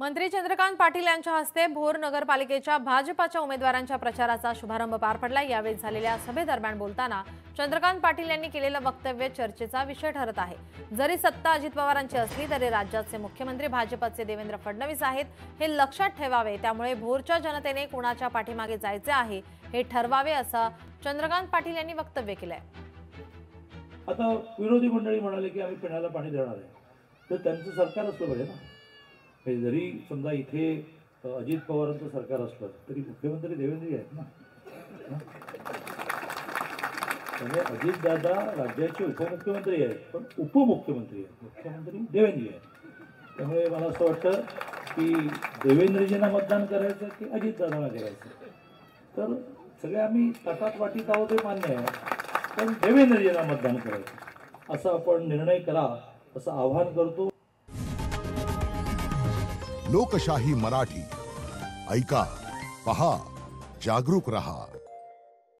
मंत्री चंद्रकांत पाटील यांच्या हस्ते भोर नगरपालिकेच्या भाजपाच्या उमेदवारांच्या प्रचाराचा शुभारंभ पार पडला। यावेळी झालेल्या सभेदरम्यान बोलताना चंद्रकांत पाटील यांनी केलेलं वक्तव्य चर्चेचा विषय ठरत आहे। जरी सत्ता अजित पवारांची असली तरी राज्याचे मुख्यमंत्री भाजपचे देवेंद्र फडणवीस आहेत, हे लक्षात ठेवावे। त्यामुळे भोरच्या जनतेने कोणाच्या पाठीमागे जायचे आहे हे ठरवावे, असं चंद्रकांत पाटील यांनी वक्तव्य केलंय। आता विरोधी मंडळी म्हणाले की आम्ही पिण्याला पाणी देणार आहे, तर त्यांचं सरकार असलं पाहिजे ना। जरी समजा इथे अजित पवारांचं सरकार असलं तरी मुख्यमंत्री देवेंद्र आहेत ना। त्यामुळे अजितदादा राज्याचे उपमुख्यमंत्री आहेत, पण उपमुख्यमंत्री आहेत, मुख्यमंत्री देवेंद्र आहेत। त्यामुळे मला असं वाटतं की देवेंद्रजींना मतदान करायचं की अजितदादांना करायचं, तर सगळे आम्ही ताटात वाटीत आहोत हे मान्य आहे, पण देवेंद्रजींना मतदान करायचं असं आपण निर्णय करा, असं आवाहन करतो। लोकशाही मराठी ऐका, पहा, जागरूक रहा।